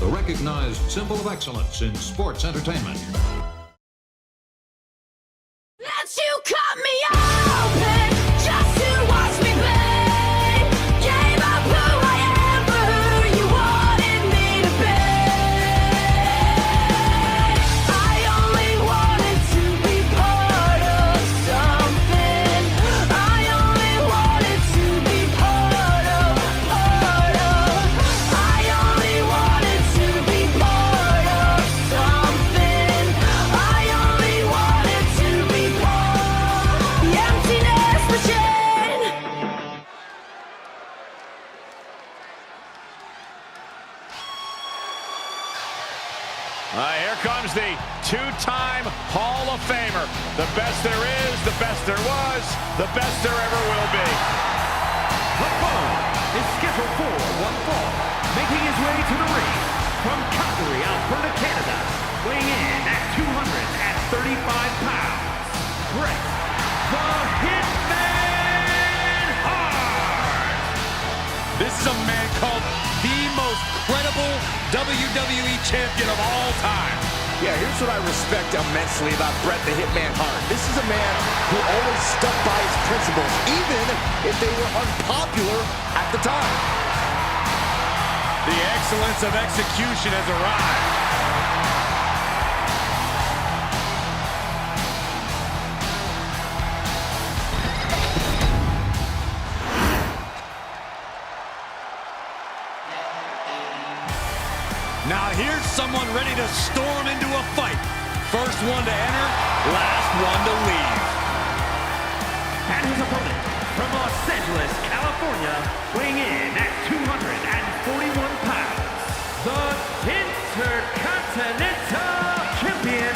the recognized symbol of excellence in sports entertainment. Let you cut me open just to watch me play. Gave up who I am for who you wanted me to be. I only wanted to be part of something. I only wanted to be part of. I only wanted to be part of something. I only wanted to be part. The emptiness machine. Here comes the two-time Hall of Famer. The best there is, the best there was, the best there ever will be. The foe is scheduled for one fall, making his way to the ring from Calgary, Alberta, Canada, weighing in at 235 pounds, Bret the Hitman Hart. This is a man called the most credible WWE champion of all time. Yeah, here's what I respect immensely about Bret the Hitman Hart. This is a man who always stuck by his principles, even if they were unpopular at the time. The excellence of execution has arrived. Now here's someone ready to storm into a fight. First one to enter, last one to leave. And his opponent from Los Angeles, California, weighing in at 241 pounds, the Intercontinental Champion,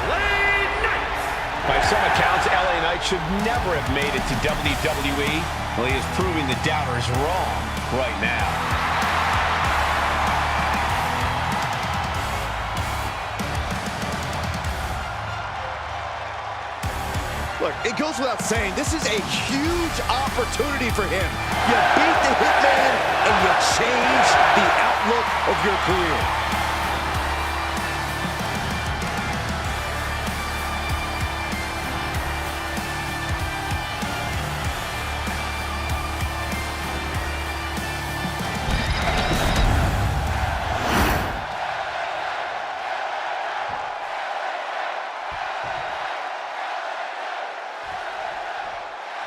LA Knight. By some accounts, LA Knight should never have made it to WWE. Well, he is proving the doubters wrong right now. Look, it goes without saying, this is a huge opportunity for him. You beat the Hitman, and you change the outlook of your career.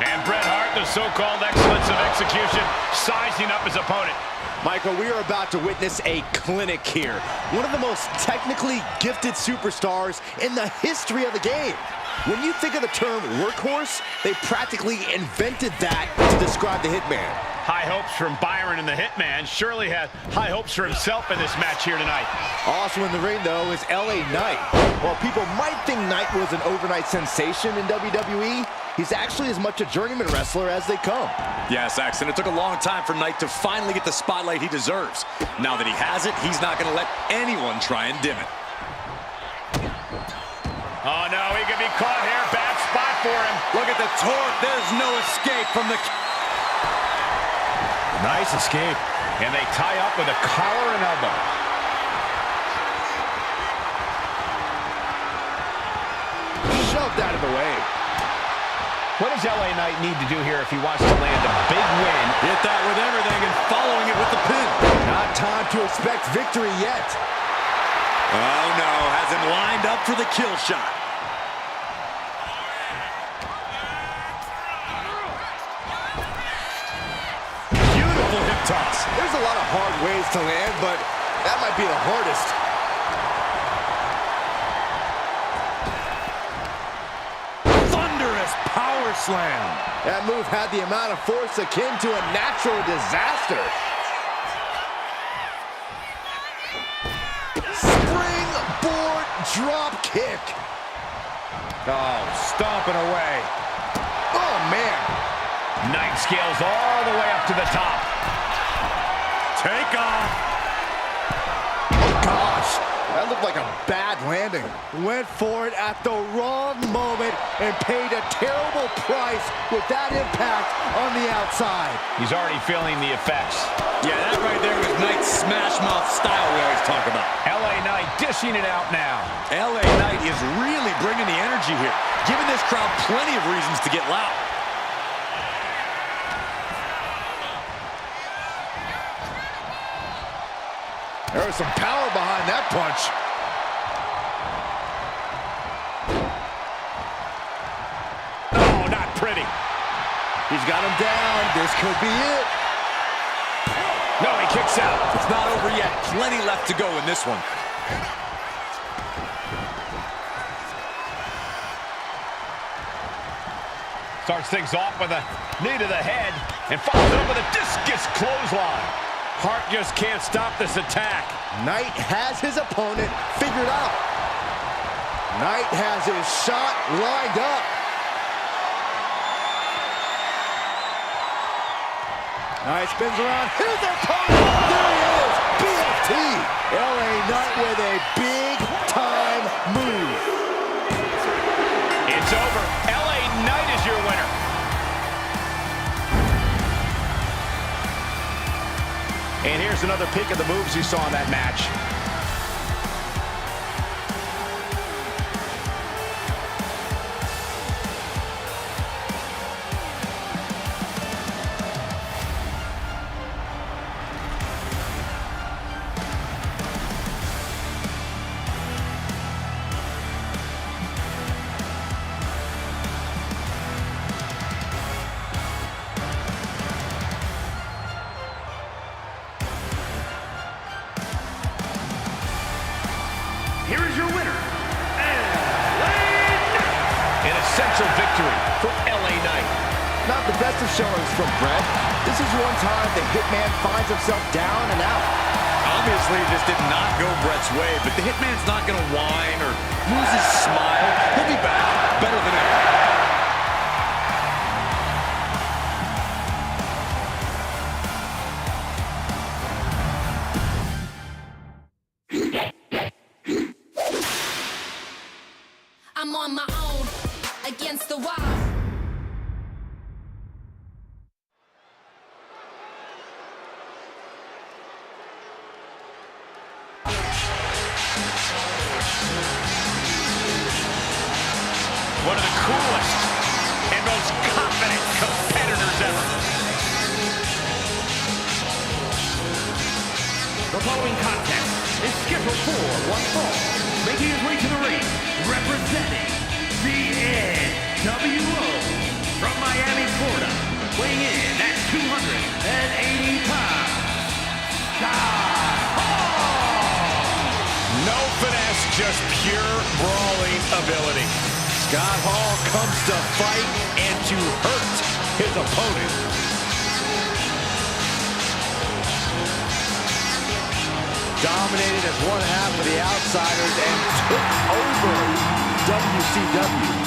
And Bret Hart, the so-called excellence of execution, sizing up his opponent. Michael, we are about to witness a clinic here. One of the most technically gifted superstars in the history of the game. When you think of the term workhorse, they practically invented that to describe the Hitman. High hopes from Byron and the Hitman. Surely had high hopes for himself in this match here tonight. Also in the ring, though, is LA Knight. While people might think Knight was an overnight sensation in WWE, he's actually as much a journeyman wrestler as they come. Yeah, Saxon, it took a long time for Knight to finally get the spotlight he deserves. Now that he has it, he's not going to let anyone try and dim it. Oh, no, he could be caught here. Bad spot for him. Look at the torque. There's no escape from the... Nice escape. And they tie up with a collar and elbow. Shoved out of the way. What does LA Knight need to do here if he wants to land a big win? Hit that with everything and following it with the pin. Not time to expect victory yet. Oh, no. Has him lined up for the kill shot. Beautiful hip toss. There's a lot of hard ways to land, but that might be the hardest. Thunderous power slam. That move had the amount of force akin to a natural disaster. Springboard drop kick. Oh, stomping away. Oh, man. Knight scales all the way up to the top. Take off. Oh, gosh. That looked like a bad landing. Went for it at the wrong moment and paid a terrible price with that impact on the outside. He's already feeling the effects. Yeah, that right there was Knight's smash mouth style we always talk about. LA Knight dishing it out now. LA Knight is really bringing the energy here, giving this crowd plenty of reasons to get loud. There was some power behind that punch. Oh, not pretty. He's got him down. This could be it. No, he kicks out. It's not over yet. Plenty left to go in this one. Starts things off with a knee to the head and follows up with a discus clothesline. Hart just can't stop this attack. Knight has his opponent figured out. Knight has his shot lined up. Knight spins around. Here's their opponent. There he is. BFT. LA Knight with a big-time move. It's over. LA Knight is your winner. And here's another peek of the moves you saw in that match. Here is your winner, LA Knight. An essential victory for LA Knight. Not the best of showings from Brett. This is one time the Hitman finds himself down and out. Obviously, this did not go Brett's way, but the Hitman's not going to whine or lose his smile. He'll be back, better than ever. I'm on my own, against the wall. One of the coolest and most confident competitors ever. The following contest is scheduled for one fall. Making his way to the ring, representing the NWO from Miami, Florida, weighing in at 280 pounds, Scott Hall! No finesse, just pure brawling ability. Scott Hall comes to fight and to hurt his opponent. Dominated as one half of the Outsiders and took over WCW.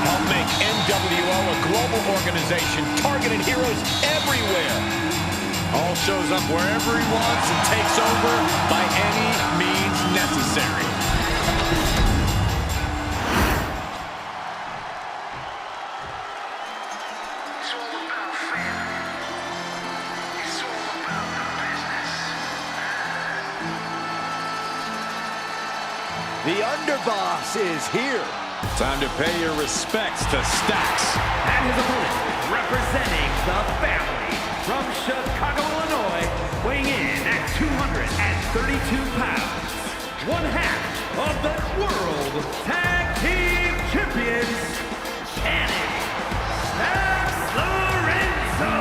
Helped make NWO a global organization, targeted heroes everywhere. All shows up wherever he wants and takes over by any means necessary. The underboss is here. Time to pay your respects to Stax. And his opponent, representing the family from Chicago, Illinois, weighing in at 232 pounds, one half of the World Tag Team Champions, Cannon Lorenzo.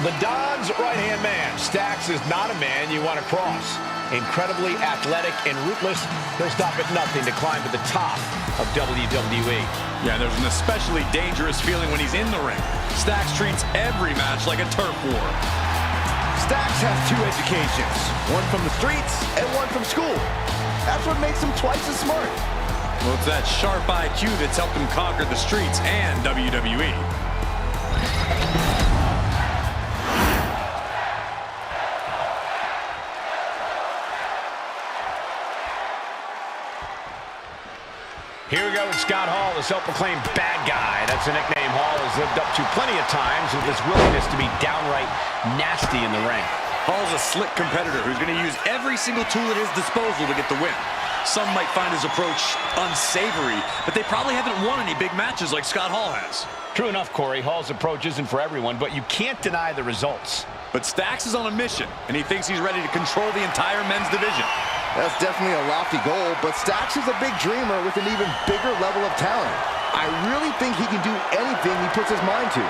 The Don's right-hand man. Stax is not a man you want to cross. Incredibly athletic and ruthless, he'll stop at nothing to climb to the top of WWE. Yeah, there's an especially dangerous feeling when he's in the ring. Stax treats every match like a turf war. Stax has two educations, one from the streets and one from school. That's what makes him twice as smart. Well, it's that sharp IQ that's helped him conquer the streets and WWE. Here we go with Scott Hall, the self-proclaimed bad guy. That's a nickname Hall has lived up to plenty of times with his willingness to be downright nasty in the ring. Hall's a slick competitor who's going to use every single tool at his disposal to get the win. Some might find his approach unsavory, but they probably haven't won any big matches like Scott Hall has. True enough, Corey. Hall's approach isn't for everyone, but you can't deny the results. But Stacks is on a mission, and he thinks he's ready to control the entire men's division. That's definitely a lofty goal, but Stacks is a big dreamer with an even bigger level of talent. I really think he can do anything he puts his mind to.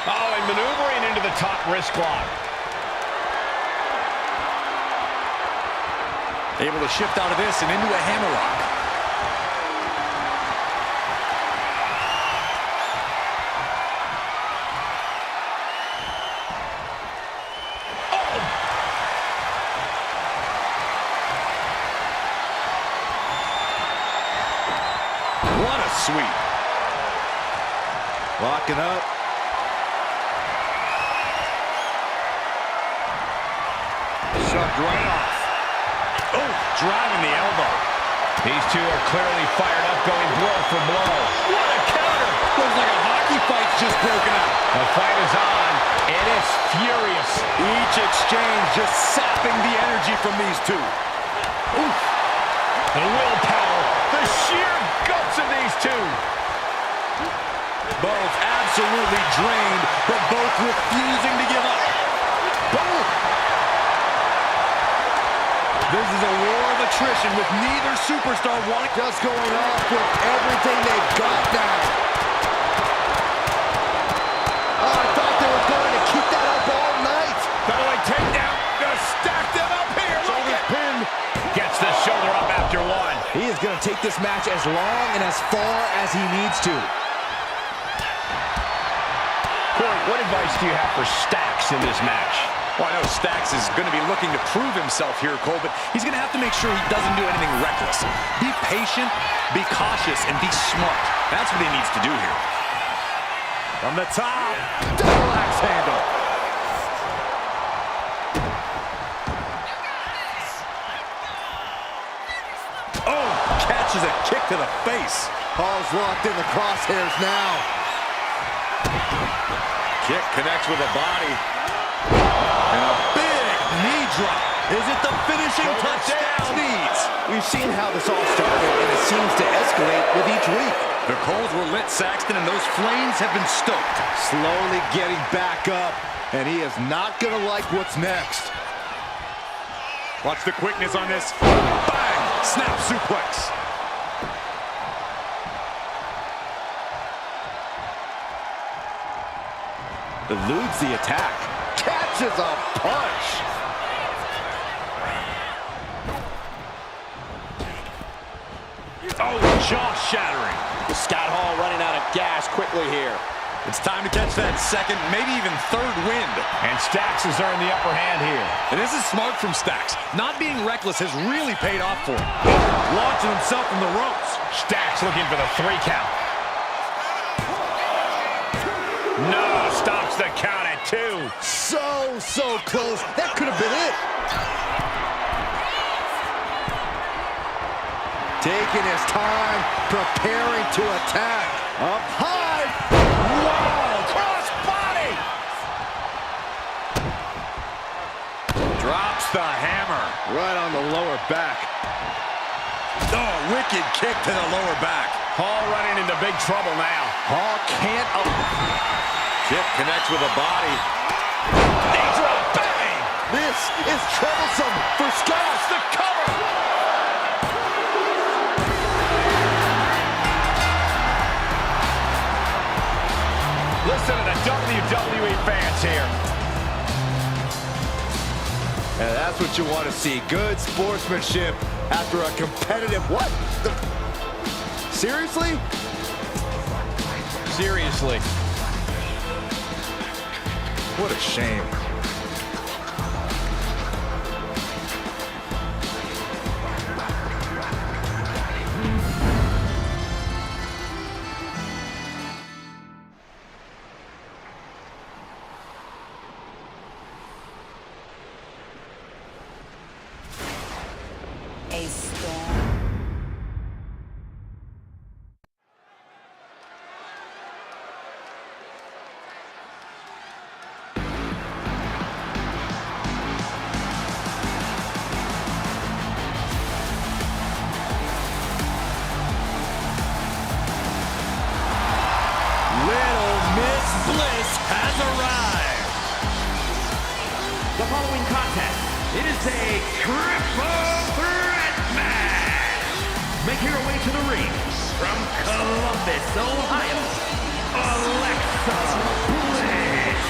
Oh, and maneuvering into the top wrist lock. Able to shift out of this and into a hammerlock. What a sweep. Locking up. Shoved right off. Oh, driving the elbow. These two are clearly fired up, going blow for blow. What a counter. Looks like a hockey fight's just broken out. The fight is on. It is furious. Each exchange just sapping the energy from these two. Oof. The willpower, the sheer guts of these two. Both absolutely drained, but both refusing to give up. Boom! This is a war of attrition with neither superstar wanting. Just going off with everything they've got now. Oh, I thought they were going to keep that up all night. Featherweight takedown. Gonna stack them up here. Look at Pin. Gets the shoulder up after one. He is going to take this match as long and as far as he needs to. Corey, what advice do you have for Stacks in this match? Well, I know Stacks is going to be looking to prove himself here, Cole, but he's going to have to make sure he doesn't do anything reckless. Be patient, be cautious, and be smart. That's what he needs to do here. From the top, double axe handle. Oh, catches a kick to the face. Hall's locked in the crosshairs now. Kick connects with a body. And a big knee drop. Is it the finishing touch Stacks needs? We've seen how this all started, and it seems to escalate with each week. The coals were lit, Saxton, and those flames have been stoked. Slowly getting back up, and he is not going to like what's next. Watch the quickness on this. Bang! Snap suplex. Eludes the attack. Catches a punch. Oh, jaw-shattering. Scott Hall running out of gas quickly here. It's time to catch that second, maybe even third wind. And Stacks has earned the upper hand here. And this is smart from Stacks. Not being reckless has really paid off for him. Launching himself from the ropes. Stacks looking for the 3 count. No, stops the count at 2. So close. That could have been it. Taking his time, preparing to attack. Up high. Wow, cross body. Drops the hammer. Right on the lower back. Oh, wicked kick to the lower back. Hall running into big trouble now. Hall can't. Kick connects with a body. Knee drop, bang. This is troublesome for Scott. The cover. Listen to the WWE fans here. And that's what you want to see. Good sportsmanship after a competitive... What? Seriously? Seriously. What a shame. it is a triple threat match. Making her way to the ring from Columbus, Ohio, Alexa Bliss.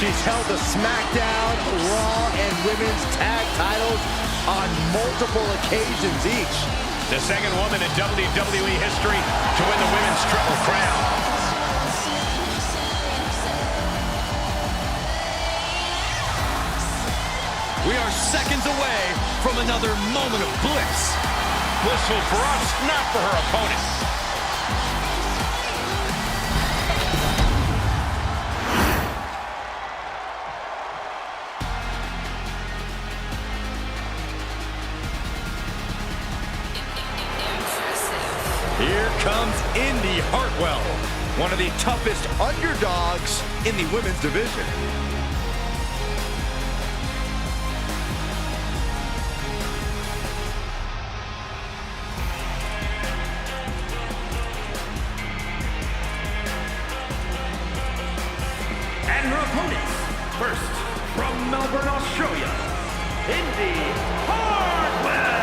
She's held the SmackDown, Raw, and Women's Tag titles on multiple occasions each. The second woman in WWE history to win the Women's Triple Crown. We are seconds away from another moment of bliss. Blissful for us, not for her opponent. Here comes Indy Hartwell, one of the toughest underdogs in the women's division. And her opponents, first from Melbourne, Australia, Indy Hartwell.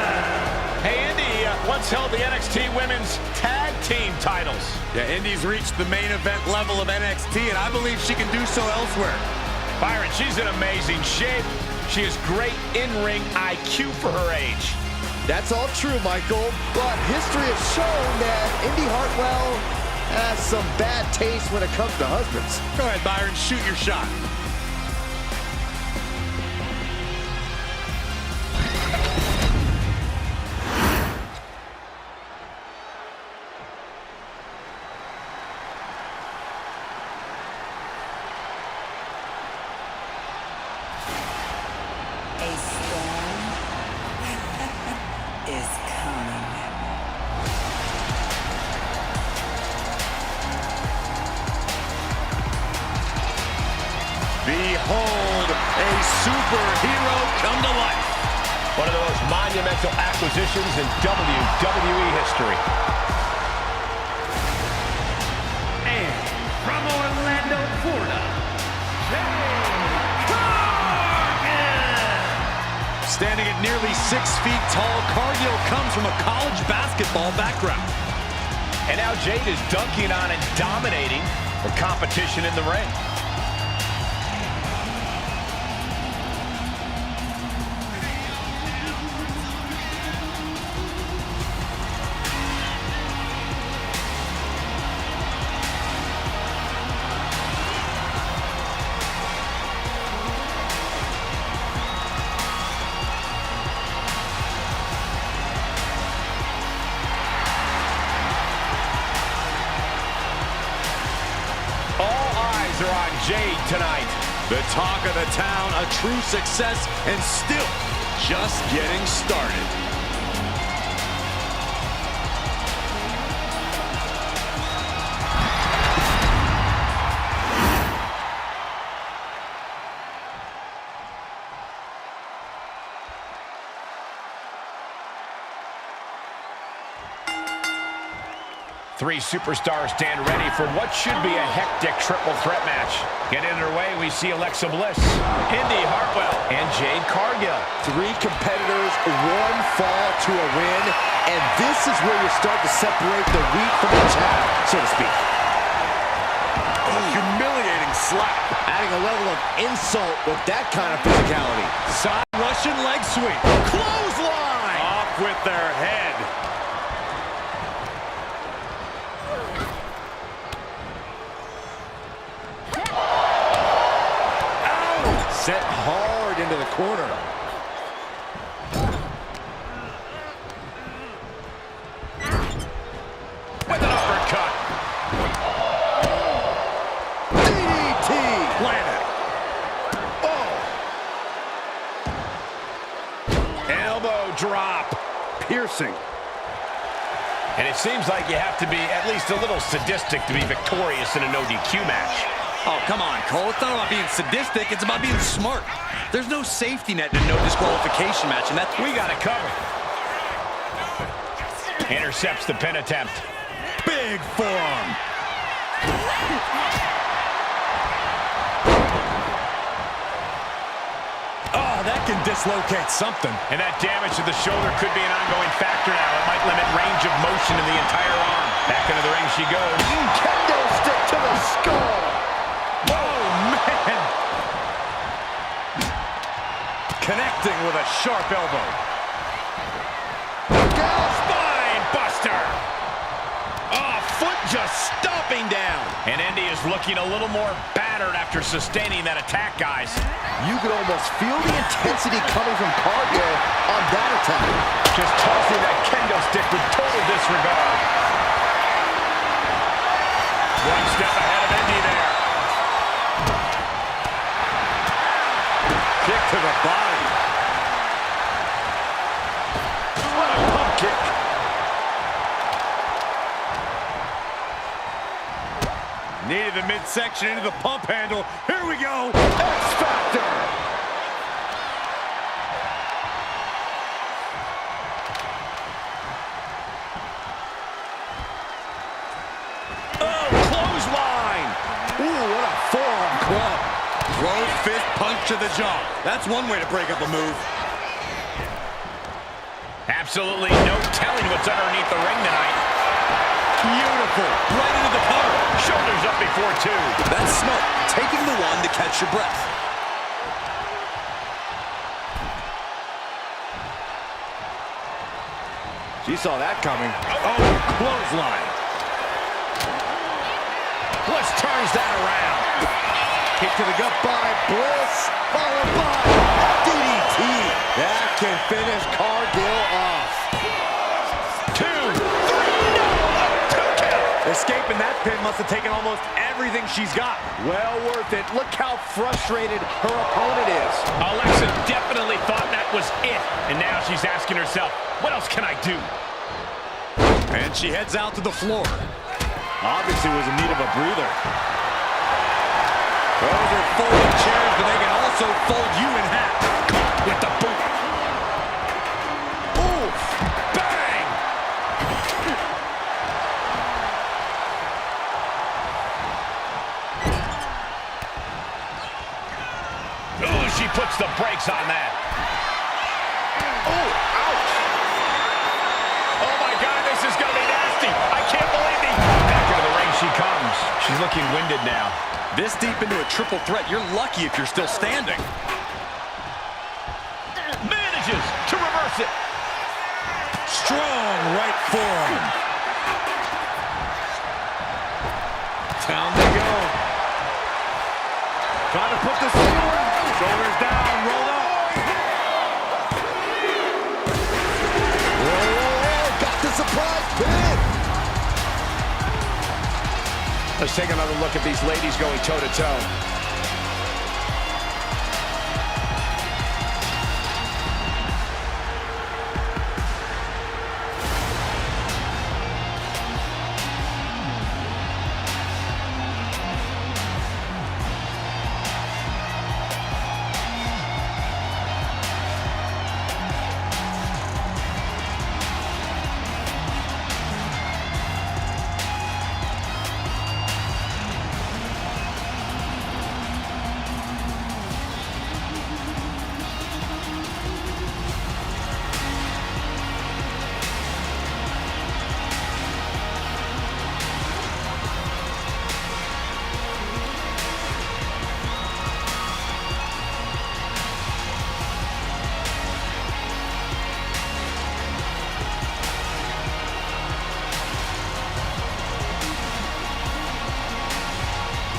Hey, Indy once held the NXT Women's Tag Team titles. Yeah, Indy's reached the main event level of NXT, and I believe she can do so elsewhere. Byron, she's in amazing shape. She has great in-ring IQ for her age. That's all true, Michael, but history has shown that Indy Hartwell has some bad taste when it comes to husbands. Go ahead, Byron, shoot your shot. A storm is coming. Behold, a superhero come to life. One of the most monumental acquisitions in WWE history. And from Orlando, Florida, Jade Cargill. Standing at nearly 6 feet tall, Cargill comes from a college basketball background. And now Jade is dunking on and dominating the competition in the ring. Are on Jade tonight. The talk of the town, a true success, and still just getting started. Three superstars stand ready for what should be a hectic triple threat match. Getting underway, we see Alexa Bliss, Indy Hartwell, and Jade Cargill. Three competitors, one fall to a win, and this is where you start to separate the wheat from the chaff, so to speak. A humiliating slap. Adding a level of insult with that kind of physicality. Side Russian leg sweep. Clothesline. Off with their head. Set hard into the corner. With an uppercut. DDT. Planet. Oh. Elbow drop. Piercing. And it seems like you have to be at least a little sadistic to be victorious in a no DQ match. Oh, come on, Cole. It's not about being sadistic. It's about being smart. There's no safety net in a no disqualification match, and that's... We got it covered. Intercepts the pin attempt. Big forearm. Oh, that can dislocate something. And that damage to the shoulder could be an ongoing factor now. It might limit range of motion in the entire arm. Back into the ring she goes. Kendo stick to the skull. Oh, man. Connecting with a sharp elbow. Spine buster. Oh, foot just stomping down. And Indy is looking a little more battered after sustaining that attack, guys. You could almost feel the intensity coming from Cargill on that attack. Just tossing that kendo stick with total disregard. One step ahead of Indy there. Kick to the body. What a pump kick. Needed the midsection into the pump handle. Here we go. X-Factor. Oh, clothesline. Ooh, what a forearm club. Closed fist punch to the jaw. That's one way to break up a move. Absolutely no telling what's underneath the ring tonight. Beautiful. Right into the cover. Shoulders up before two. That's smart. Taking the one to catch your breath. She saw that coming. Oh, clothesline. Bliss turns that around. Kick to the gut by Bliss, followed by DDT. That can finish Cargill off. 2, 3, no, a 2 count. Escaping that pin must have taken almost everything she's got. Well worth it. Look how frustrated her opponent is. Alexa definitely thought that was it. And now she's asking herself, what else can I do? And she heads out to the floor. Obviously was in need of a breather. Those are folding chairs, but they can also fold you in half. With the boot. Oof. Bang. Ooh, she puts the brakes on that. Oh, ouch. Oh, my God, this is going to be nasty. I can't believe it. Back into the ring she comes. She's looking winded now. This deep into a triple threat, you're lucky if you're still standing. Manages to reverse it. Strong right forearm. Down they go. Trying to put this forward. Shoulders down, roll up. Whoa, got the surprise pin. Let's take another look at these ladies going toe-to-toe.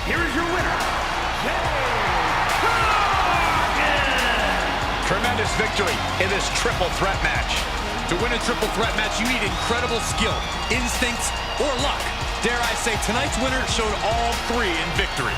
Here is your winner, Tremendous victory in this triple threat match. To win a triple threat match, you need incredible skill, instincts, or luck. Dare I say, tonight's winner showed all three in victory.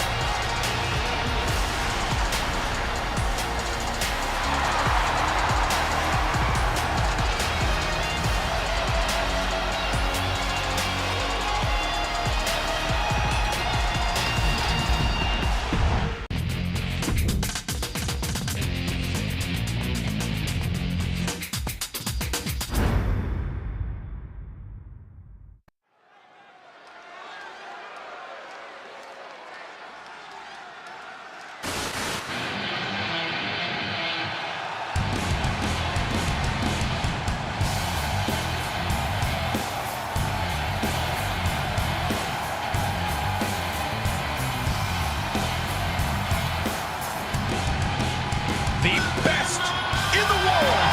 the best in the world.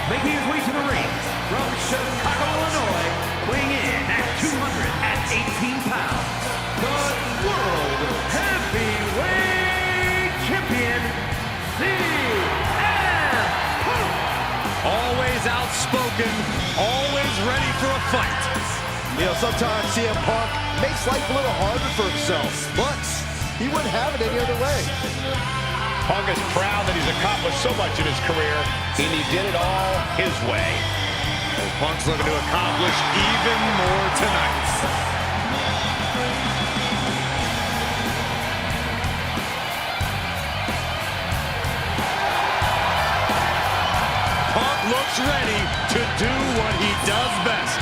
Making his way to the ring from Chicago, Illinois, weighing in at 218 pounds, the World Heavyweight Champion, CM Punk. Always outspoken, always ready for a fight. You know, sometimes CM Punk makes life a little harder for himself, but he wouldn't have it any other way. Punk is proud that he's accomplished so much in his career, and he did it all his way. And Punk's looking to accomplish even more tonight. Punk looks ready to do what he does best.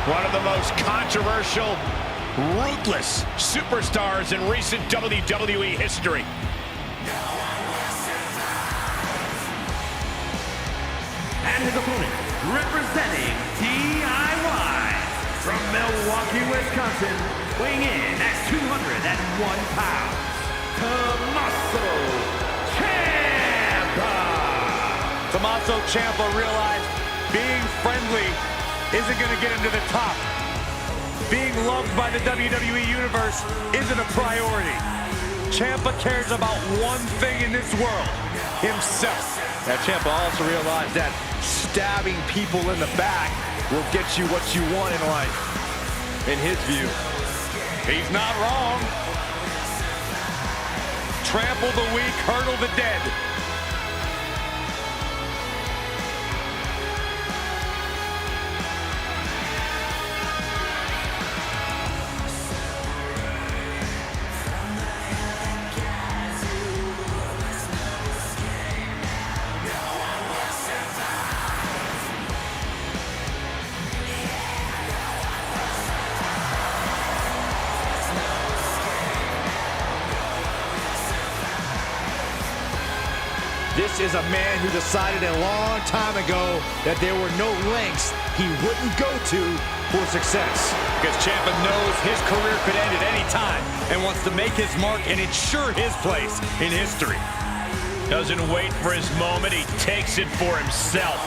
One of the most controversial, ruthless superstars in recent WWE history. And his opponent, representing DIY from Milwaukee, Wisconsin, weighing in at 201 pounds, Tommaso Ciampa. Tommaso Ciampa realized being friendly isn't going to get him to the top. Being loved by the WWE Universe isn't a priority. Ciampa cares about one thing in this world, himself. Now, Ciampa also realized that stabbing people in the back will get you what you want in life, in his view. He's not wrong. Trample the weak, hurdle the dead. This is a man who decided a long time ago that there were no lengths he wouldn't go to for success. Because Ciampa knows his career could end at any time and wants to make his mark and ensure his place in history. Doesn't wait for his moment, he takes it for himself.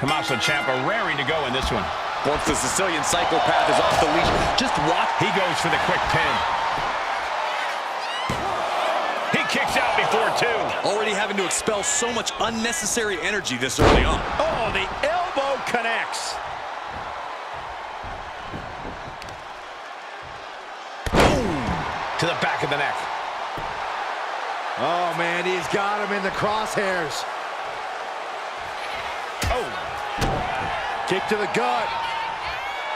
Tommaso Ciampa raring to go in this one. Once the Sicilian psychopath is off the leash, just watch. He goes for the quick pin. He kicks out before two. Already having to expel so much unnecessary energy this early on. Oh, the elbow connects. Boom! To the back of the neck. Oh, man, he's got him in the crosshairs. Oh! Kick to the gut.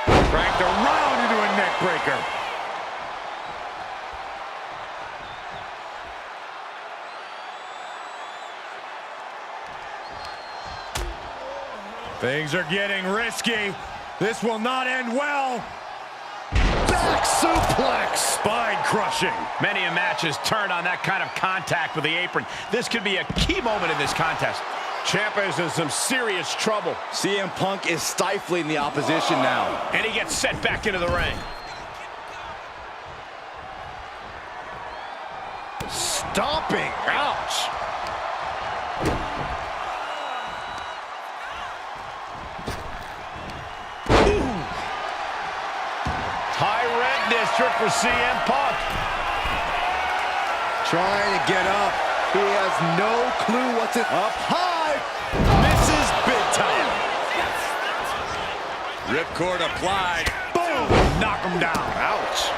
Cranked around into a neck breaker. Things are getting risky. This will not end well. Back suplex. Spine crushing. Many a match has turned on that kind of contact with the apron. This could be a key moment in this contest. Ciampa is in some serious trouble. CM Punk is stifling the opposition now. And he gets set back into the ring. Stomping. Ouch. red district for CM Punk. Trying to get up. He has no clue what's up high. Misses big time. Ripcord applied. Boom! Knock him down. Ouch.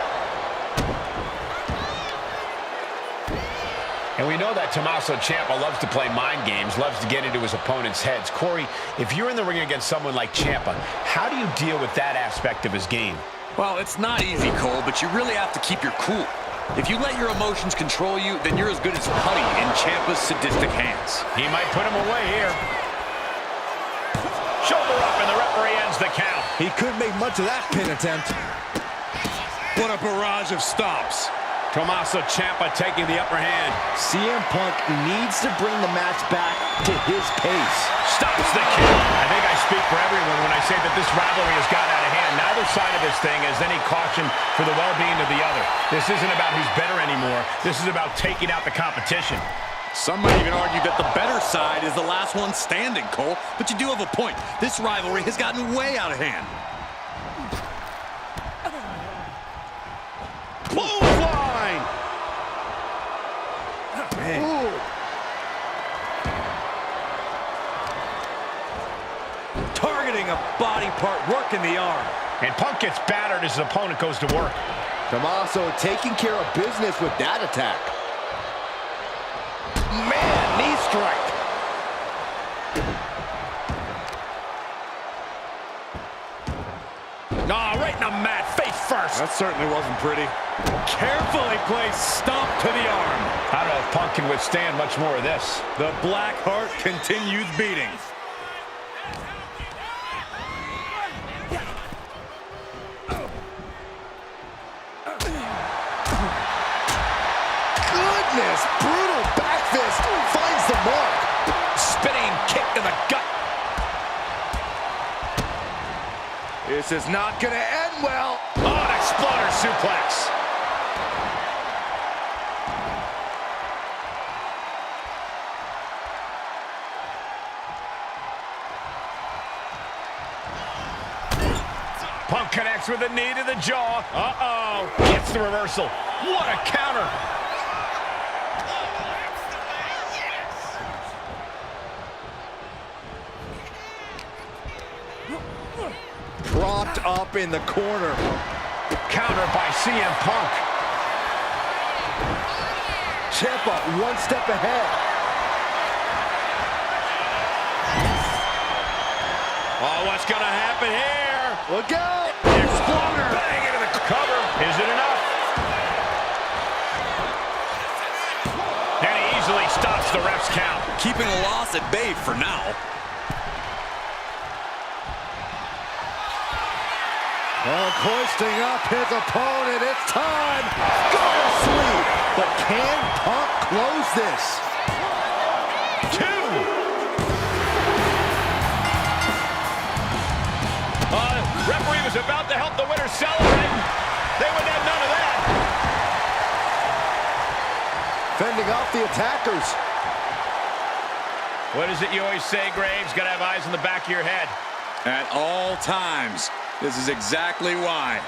And we know that Tommaso Ciampa loves to play mind games, loves to get into his opponent's heads. Corey, if you're in the ring against someone like Ciampa, how do you deal with that aspect of his game? Well, it's not easy, Cole, but you really have to keep your cool. If you let your emotions control you, then you're as good as putty in Ciampa's sadistic hands. He might put him away here. Shoulder up, and the referee ends the count. He couldn't make much of that pin attempt. What a barrage of stops. Tommaso Ciampa taking the upper hand. CM Punk needs to bring the match back to his pace. Stops the count. I think I speak for everyone when I say that this rivalry has gotten out of hand. Neither side of this thing has any caution for the well-being of the other. This isn't about who's better anymore. This is about taking out the competition. Some might even argue that the better side is the last one standing, Cole. But you do have a point. This rivalry has gotten way out of hand. Clothesline! Ooh. Targeting a body part, working the arm. And Punk gets battered as his opponent goes to work. Tommaso taking care of business with that attack. Man, knee strike. Oh, right in the mat, face first. That certainly wasn't pretty. Carefully placed stomp to the arm. I don't know if Punk can withstand much more of this. The black heart continues beating. Goodness, brutal back fist finds the mark. Spinning kick to the gut. This is not going to end well. Oh, an exploder suplex. Punk connects with a knee to the jaw. Uh-oh. Gets the reversal. What a counter. Propped up in the corner. Counter by CM Punk. Ciampa one step ahead. Oh, what's going to happen here? Look out! Exploder. Bang into the cover. Is it enough? And he easily stops the ref's count. Keeping a loss at bay for now. Well, hoisting up his opponent. It's time. Go to sleep. But can Punk close this? 2. Referee was about to help the winner celebrate. They wouldn't have none of that. Fending off the attackers. What is it you always say, Graves? Gotta have eyes in the back of your head. At all times. This is exactly why.